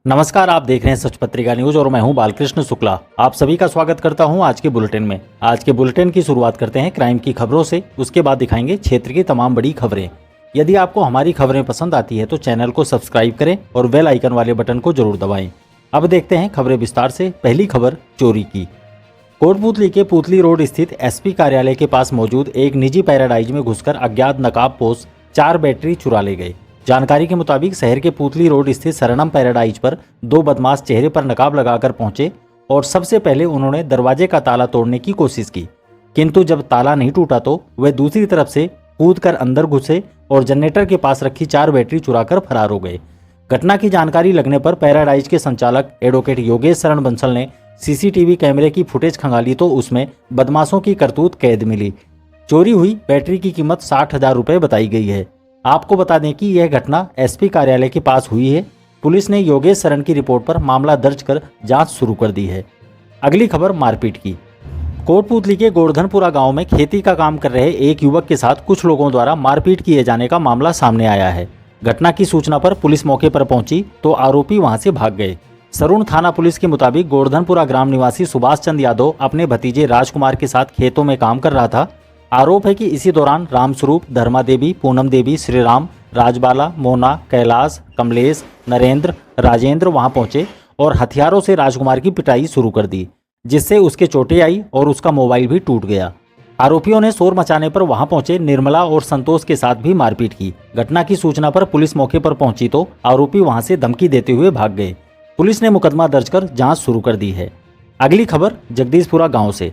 नमस्कार, आप देख रहे हैं सच पत्रिका न्यूज और मैं हूं बालकृष्ण शुक्ला। आप सभी का स्वागत करता हूं आज के बुलेटिन में। आज के बुलेटिन की शुरुआत करते हैं क्राइम की खबरों से, उसके बाद दिखाएंगे क्षेत्र की तमाम बड़ी खबरें। यदि आपको हमारी खबरें पसंद आती है तो चैनल को सब्सक्राइब करें और बेल आइकन वाले बटन को जरूर दबाएं। अब देखते हैं खबरें विस्तार से। पहली खबर चोरी की। कोटपूतली के पुतली रोड स्थित एसपी कार्यालय के पास मौजूद एक निजी पैराडाइज में घुसकर अज्ञात नकाबपोश 4 बैटरी चुरा ले गए। जानकारी के मुताबिक शहर के पुतली रोड स्थित शरणम पैराडाइज पर 2 बदमाश चेहरे पर नकाब लगाकर पहुंचे और सबसे पहले उन्होंने दरवाजे का ताला तोड़ने की कोशिश की, किंतु जब ताला नहीं टूटा तो वे दूसरी तरफ से कूदकर अंदर घुसे और जनरेटर के पास रखी 4 बैटरी चुराकर फरार हो गए। घटना की जानकारी लगने पर पैराडाइज के संचालक एडवोकेट योगेश शरण बंसल ने सीसीटीवी कैमरे की फुटेज खंगाली तो उसमें बदमाशों की करतूत कैद मिली। चोरी हुई बैटरी की कीमत 60,000 रुपये बताई गई है। आपको बता दें कि यह घटना एसपी कार्यालय के पास हुई है। पुलिस ने योगेश शरण की रिपोर्ट पर मामला दर्ज कर जांच शुरू कर दी है। अगली खबर मारपीट की। कोटपूतली के गोवर्धनपुरा गांव में खेती का काम कर रहे एक युवक के साथ कुछ लोगों द्वारा मारपीट किए जाने का मामला सामने आया है। घटना की सूचना पर पुलिस मौके पर पहुंची तो आरोपी वहां से भाग गए। सरुण थाना पुलिस के मुताबिक गोवर्धनपुरा ग्राम निवासी सुभाष चंद यादव अपने भतीजे राजकुमार के साथ खेतों में काम कर रहा था। आरोप है कि इसी दौरान रामस्वरूप, धर्मा देवी, पूनम देवी, श्रीराम, राजबाला, मोना, कैलाश, कमलेश, नरेंद्र, राजेंद्र वहां पहुंचे और हथियारों से राजकुमार की पिटाई शुरू कर दी, जिससे उसके चोटें आई और उसका मोबाइल भी टूट गया। आरोपियों ने शोर मचाने पर वहां पहुंचे निर्मला और संतोष के साथ भी मारपीट की। घटना की सूचना पर पुलिस मौके पर पहुंची तो आरोपी वहां से धमकी देते हुए भाग गए। पुलिस ने मुकदमा दर्ज कर जांच शुरू कर दी है। अगली खबर जगदीशपुरा गांव से।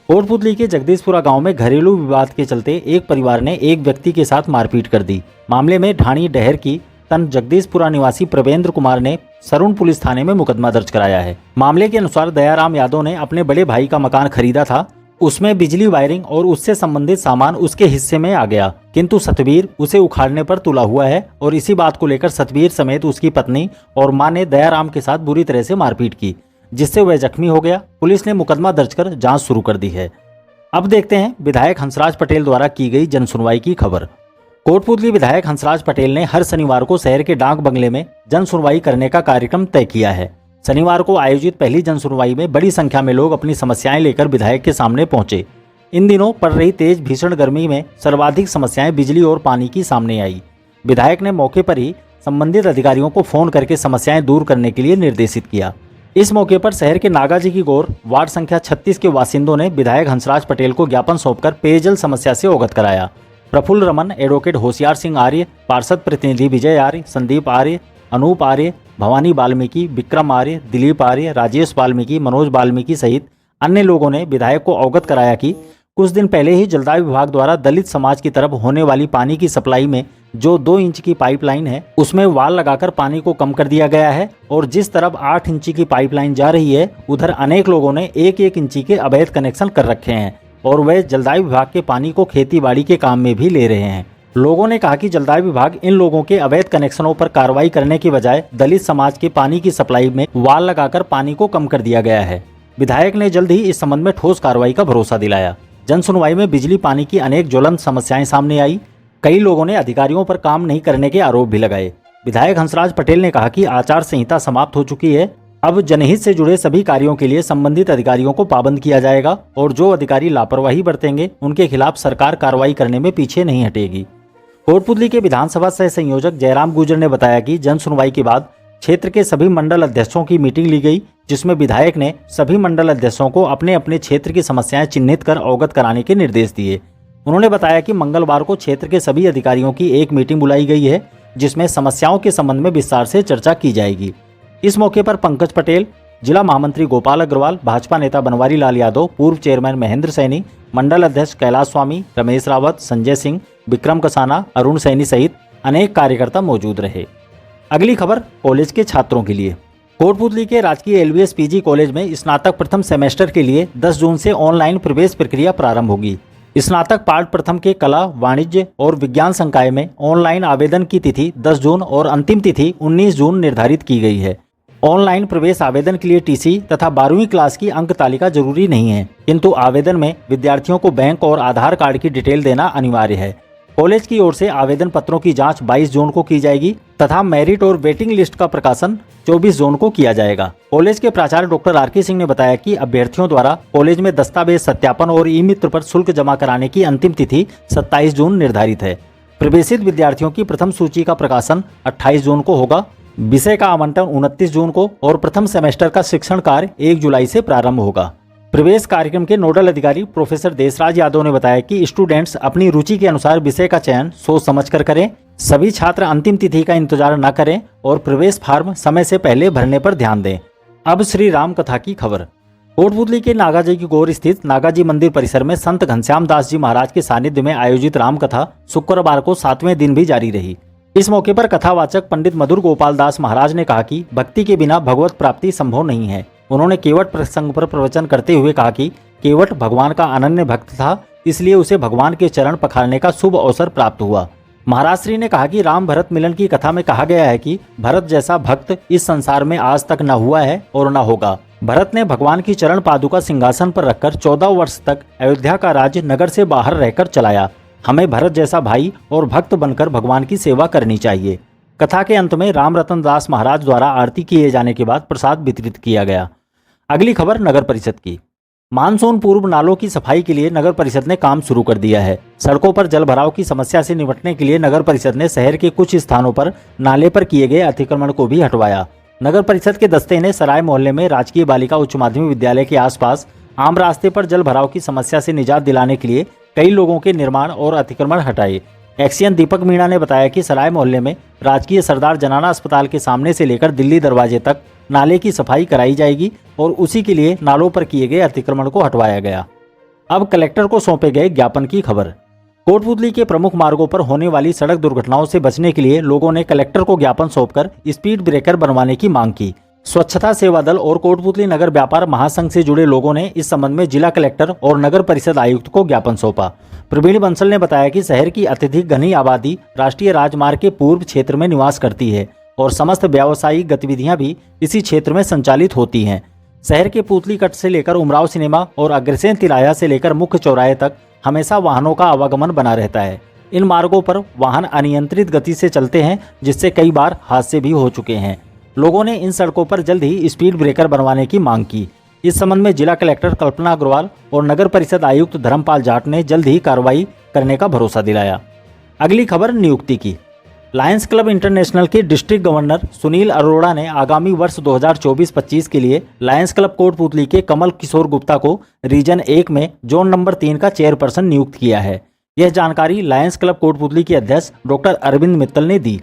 कोटपूतली के जगदीशपुरा गांव में घरेलू विवाद के चलते एक परिवार ने एक व्यक्ति के साथ मारपीट कर दी। मामले में ढाणी डहर की तन जगदीशपुरा निवासी प्रवेंद्र कुमार ने सरुण पुलिस थाने में मुकदमा दर्ज कराया है। मामले के अनुसार दयाराम यादव ने अपने बड़े भाई का मकान खरीदा था। उसमें बिजली वायरिंग और उससे संबंधित सामान उसके हिस्से में आ गया, किंतु सतबीर उसे उखाड़ने पर तुला हुआ है और इसी बात को लेकर सतबीर समेत उसकी पत्नी और मां ने दयाराम के साथ बुरी तरह से मारपीट की, जिससे वह जख्मी हो गया। पुलिस ने मुकदमा दर्ज कर जांच शुरू कर दी है। अब देखते हैं विधायक हंसराज पटेल द्वारा की गई जनसुनवाई की खबर। कोटपूतली विधायक हंसराज पटेल ने हर शनिवार को शहर के डाक बंगले में जनसुनवाई करने का कार्यक्रम तय किया है। शनिवार को आयोजित पहली जनसुनवाई में बड़ी संख्या में लोग अपनी समस्याएं लेकर विधायक के सामने पहुंचे। इन दिनों पड़ रही तेज भीषण गर्मी में सर्वाधिक समस्याएं बिजली और पानी की सामने आई। विधायक ने मौके पर ही संबंधित अधिकारियों को फोन करके समस्याएं दूर करने के लिए निर्देशित किया। इस मौके पर शहर के नागाजी की गौर वार्ड संख्या 36 के बासिंदों ने विधायक हंसराज पटेल को ज्ञापन सौंपकर पेयजल समस्या से अवगत कराया। प्रफुल्ल रमन, एडवोकेट होशियार सिंह आर्य, पार्षद प्रतिनिधि विजय आर्य, संदीप आर्य, अनूप आर्य, भवानी वाल्मीकि, विक्रम आर्य, दिलीप आर्य, राजेश वाल्मीकि, मनोज वाल्मीकि सहित अन्य लोगों ने विधायक को अवगत कराया कि कुछ दिन पहले ही जलदाय विभाग द्वारा दलित समाज की तरफ होने वाली पानी की सप्लाई में जो 2 इंच की पाइपलाइन है उसमें वाल लगाकर पानी को कम कर दिया गया है और जिस तरफ 8 इंची की पाइपलाइन जा रही है उधर अनेक लोगों ने 1-1 इंची के अवैध कनेक्शन कर रखे हैं और वे जलदाय विभाग के पानी को खेती बाड़ी के काम में भी ले रहे हैं। लोगों ने कहा कि जलदाय विभाग इन लोगों के अवैध कनेक्शनों पर कार्रवाई करने की बजाय दलित समाज के पानी की सप्लाई में वाल लगाकर पानी को कम कर दिया गया है। विधायक ने जल्द ही इस संबंध में ठोस कार्रवाई का भरोसा दिलाया। जनसुनवाई में बिजली पानी की अनेक ज्वलंत समस्याएं सामने आई। कई लोगों ने अधिकारियों पर काम नहीं करने के आरोप भी लगाए। विधायक हंसराज पटेल ने कहा कि आचार संहिता समाप्त हो चुकी है। अब जनहित से जुड़े सभी कार्यों के लिए संबंधित अधिकारियों को पाबंद किया जाएगा और जो अधिकारी लापरवाही बरतेंगे उनके खिलाफ सरकार कार्रवाई करने में पीछे नहीं हटेगी। कोटपूतली के विधानसभा सह संयोजक जयराम गुर्जर ने बताया कि जनसुनवाई के बाद क्षेत्र के सभी मंडल अध्यक्षों की मीटिंग ली गई, जिसमें विधायक ने सभी मंडल अध्यक्षों को अपने अपने क्षेत्र की समस्याएं चिन्हित कर अवगत कराने के निर्देश दिए। उन्होंने बताया कि मंगलवार को क्षेत्र के सभी अधिकारियों की एक मीटिंग बुलाई गई है, जिसमें समस्याओं के संबंध में विस्तार से चर्चा की जाएगी। इस मौके पर पंकज पटेल, जिला महामंत्री गोपाल अग्रवाल, भाजपा नेता बनवारी लाल यादव, पूर्व चेयरमैन महेंद्र सैनी, मंडल अध्यक्ष कैलाश स्वामी, रमेश रावत, संजय सिंह, विक्रम कसाना, अरुण सैनी सहित अनेक कार्यकर्ता मौजूद रहे। अगली खबर कॉलेज के छात्रों के लिए। कोटपूतली के राजकीय एलबीएस पीजी कॉलेज में स्नातक प्रथम सेमेस्टर के लिए 10 जून से ऑनलाइन प्रवेश प्रक्रिया प्रारंभ होगी। स्नातक पार्ट प्रथम के कला, वाणिज्य और विज्ञान संकाय में ऑनलाइन आवेदन की तिथि 10 जून और अंतिम तिथि 19 जून निर्धारित की गई है। ऑनलाइन प्रवेश आवेदन के लिए टीसी तथा 12वीं क्लास की अंक तालिका जरूरी नहीं है, किंतु आवेदन में विद्यार्थियों को बैंक और आधार कार्ड की डिटेल देना अनिवार्य है। कॉलेज की ओर से आवेदन पत्रों की जांच 22 जून को की जाएगी तथा मेरिट और वेटिंग लिस्ट का प्रकाशन 24 जून को किया जाएगा। कॉलेज के प्राचार्य डॉक्टर आर.के. सिंह ने बताया कि अभ्यर्थियों द्वारा कॉलेज में दस्तावेज सत्यापन और ई मित्र पर शुल्क जमा कराने की अंतिम तिथि 27 जून निर्धारित है। प्रवेशित विद्यार्थियों की प्रथम सूची का प्रकाशन 28 जून को होगा। विषय का आवंटन 29 जून को और प्रथम सेमेस्टर का शिक्षण कार्य 1 जुलाई से प्रारंभ होगा। प्रवेश कार्यक्रम के नोडल अधिकारी प्रोफेसर देशराज यादव ने बताया कि स्टूडेंट्स अपनी रुचि के अनुसार विषय का चयन सोच समझकर करें। सभी छात्र अंतिम तिथि का इंतजार न करें और प्रवेश फार्म समय से पहले भरने पर ध्यान दें। अब श्री राम कथा की खबर। कोटपुतली के नागाजी की गोर स्थित नागाजी मंदिर परिसर में संत घनश्याम दास जी महाराज के सानिध्य में आयोजित राम कथा शुक्रवार को 7वें दिन भी जारी रही। इस मौके पर कथावाचक पंडित मधुर गोपाल दास महाराज ने कहा कि भक्ति के बिना भगवत प्राप्ति संभव नहीं है। उन्होंने केवट प्रसंग पर प्रवचन करते हुए कहा कि केवट भगवान का अनन्य भक्त था, इसलिए उसे भगवान के चरण पखारने का शुभ अवसर प्राप्त हुआ। महाराज श्री ने कहा कि राम भरत मिलन की कथा में कहा गया है कि भरत जैसा भक्त इस संसार में आज तक न हुआ है और न होगा। भरत ने भगवान की चरण पादुका सिंहासन पर रखकर 14 वर्ष तक अयोध्या का राज्य नगर से बाहर रहकर चलाया। हमें भरत जैसा भाई और भक्त बनकर भगवान की सेवा करनी चाहिए। कथा के अंत में राम रतन दास महाराज द्वारा आरती किए जाने के बाद प्रसाद वितरित किया गया। अगली खबर नगर परिषद की। मानसून पूर्व नालों की सफाई के लिए नगर परिषद ने काम शुरू कर दिया है। सड़कों पर जल भराव की समस्या से निपटने के लिए नगर परिषद ने शहर के कुछ स्थानों पर नाले पर किए गए अतिक्रमण को भी हटवाया। नगर परिषद के दस्ते ने सराय मोहल्ले में राजकीय बालिका उच्च माध्यमिक विद्यालय के आसपास आम रास्ते पर जल भराव की समस्या से निजात दिलाने के लिए कई लोगों के निर्माण और अतिक्रमण हटाए। एक्सीएन दीपक मीणा ने बताया कि सराय मोहल्ले में राजकीय सरदार जनाना अस्पताल के सामने से लेकर दिल्ली दरवाजे तक नाले की सफाई कराई जाएगी और उसी के लिए नालों पर किए गए अतिक्रमण को हटवाया गया। अब कलेक्टर को सौंपे गए ज्ञापन की खबर। कोटपुतली के प्रमुख मार्गों पर होने वाली सड़क दुर्घटनाओं से बचने के लिए लोगों ने कलेक्टर को ज्ञापन सौंपकर स्पीड ब्रेकर बनवाने की मांग की। स्वच्छता सेवा दल और कोटपुतली नगर व्यापार महासंघ से जुड़े लोगों ने इस संबंध में जिला कलेक्टर और नगर परिषद आयुक्त को ज्ञापन सौंपा। प्रवीण बंसल ने बताया कि शहर की अत्यधिक घनी आबादी राष्ट्रीय राजमार्ग के पूर्व क्षेत्र में निवास करती है और समस्त व्यावसायिक गतिविधियां भी इसी क्षेत्र में संचालित होती हैं। शहर के पुतली कट से लेकर उमराव सिनेमा और अग्रसेन तिराया से लेकर मुख्य चौराहे तक हमेशा वाहनों का आवागमन बना रहता है। इन मार्गों पर वाहन अनियंत्रित गति से चलते हैं, जिससे कई बार हादसे भी हो चुके हैं। लोगों ने इन सड़कों पर जल्द ही स्पीड ब्रेकर बनवाने की मांग की। इस संबंध में जिला कलेक्टर कल्पना अग्रवाल और नगर परिषद आयुक्त धर्मपाल जाट ने जल्द ही कार्रवाई करने का भरोसा दिलाया। अगली खबर नियुक्ति की। लायंस क्लब इंटरनेशनल के डिस्ट्रिक्ट गवर्नर सुनील अरोड़ा ने आगामी वर्ष 2024-25 के लिए लायंस क्लब कोटपुतली के कमल किशोर गुप्ता को रीजन 1 में जोन नंबर 3 का चेयरपर्सन नियुक्त किया है। यह जानकारी लायंस क्लब कोटपुतली के अध्यक्ष डॉक्टर अरविंद मित्तल ने दी।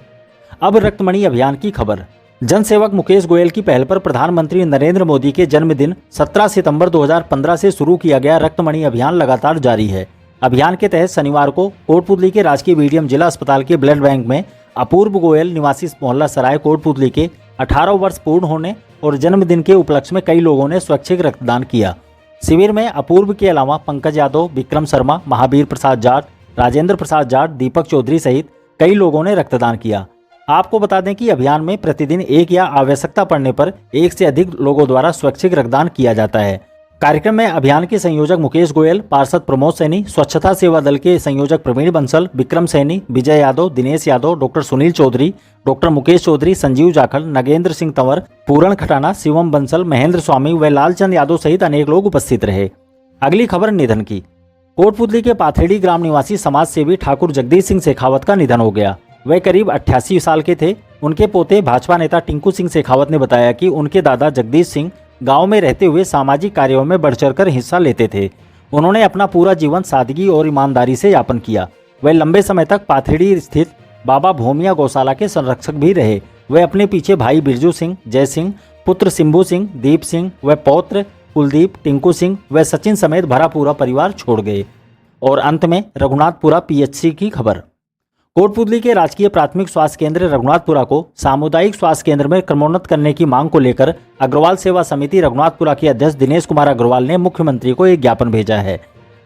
अब रक्तमणि अभियान की खबर। जनसेवक मुकेश गोयल की पहल पर प्रधानमंत्री नरेंद्र मोदी के जन्मदिन 17 सितंबर 2015 से शुरू किया गया रक्तमणि अभियान लगातार जारी है। अभियान के तहत शनिवार को कोटपुतली के राजकीय मीडियम जिला अस्पताल के ब्लड बैंक में अपूर्व गोयल निवासी मोहल्ला सराय कोटपुतली के 18 वर्ष पूर्ण होने और जन्मदिन के उपलक्ष्य में कई लोगों ने स्वैच्छिक रक्तदान किया। शिविर में अपूर्व के अलावा पंकज यादव, विक्रम शर्मा, महावीर प्रसाद जाट, राजेंद्र प्रसाद जाट, दीपक चौधरी सहित कई लोगों ने रक्तदान किया। आपको बता दें कि अभियान में प्रतिदिन एक या आवश्यकता पड़ने पर एक से अधिक लोगों द्वारा स्वैच्छिक रक्तदान किया जाता है। कार्यक्रम में अभियान के संयोजक मुकेश गोयल, पार्षद प्रमोद सैनी, स्वच्छता सेवा दल के संयोजक प्रवीण बंसल, विक्रम सैनी, विजय यादव, दिनेश यादव, डॉक्टर सुनील चौधरी, डॉक्टर मुकेश चौधरी, संजीव जाखड़, नगेंद्र सिंह तंवर, पूरण खटाना, शिवम बंसल, महेंद्र स्वामी व लालचंद यादव सहित अनेक लोग उपस्थित रहे। अगली खबर निधन की। कोटपुतली के पाथरेडी ग्राम निवासी समाज सेवी ठाकुर जगदीश सिंह शेखावत का निधन हो गया। वे करीब 88 साल के थे। उनके पोते भाजपा नेता टिंकू सिंह शेखावत ने बताया कि उनके दादा जगदीश सिंह गांव में रहते हुए सामाजिक कार्यों में बढ़ चढ़कर हिस्सा लेते थे। उन्होंने अपना पूरा जीवन सादगी और ईमानदारी से यापन किया। वे लंबे समय तक पाथरेडी स्थित बाबा भूमिया गौशाला के संरक्षक भी रहे। वे अपने पीछे भाई बिरजू सिंह, जय सिंह, पुत्र सिंबू सिंह, दीप सिंह व पौत्र कुलदीप, टिंकू सिंह व सचिन समेत भरा पूरा परिवार छोड़ गए। और अंत में रघुनाथपुरा पीएचसी की खबर। कोटपुतली के राजकीय प्राथमिक स्वास्थ्य केंद्र रघुनाथपुरा को सामुदायिक स्वास्थ्य केंद्र में क्रमोन्नत करने की मांग को लेकर अग्रवाल सेवा समिति रघुनाथपुरा के अध्यक्ष दिनेश कुमार अग्रवाल ने मुख्यमंत्री को एक ज्ञापन भेजा है।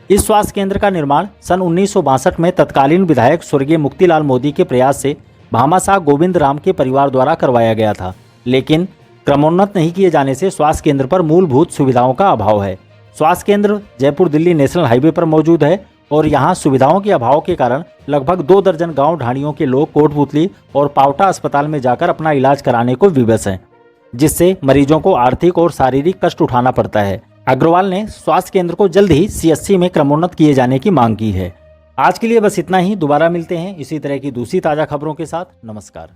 इस स्वास्थ्य केंद्र का निर्माण सन 1962 में तत्कालीन विधायक स्वर्गीय मुक्तिलाल मोदी के प्रयास से भामाशाह गोविंद राम के परिवार द्वारा करवाया गया था, लेकिन क्रमोन्नत नहीं किए जाने से स्वास्थ्य केंद्र पर मूलभूत सुविधाओं का अभाव है। स्वास्थ्य केंद्र जयपुर दिल्ली नेशनल हाईवे पर मौजूद है और यहाँ सुविधाओं के अभाव के कारण लगभग 2 दर्जन गांव ढाणियों के लोग कोटपुतली और पावटा अस्पताल में जाकर अपना इलाज कराने को विवश हैं, जिससे मरीजों को आर्थिक और शारीरिक कष्ट उठाना पड़ता है। अग्रवाल ने स्वास्थ्य केंद्र को जल्द ही CHC में क्रमोन्नत किए जाने की मांग की है। आज के लिए बस इतना ही। दोबारा मिलते हैं इसी तरह की दूसरी ताज़ा खबरों के साथ। नमस्कार।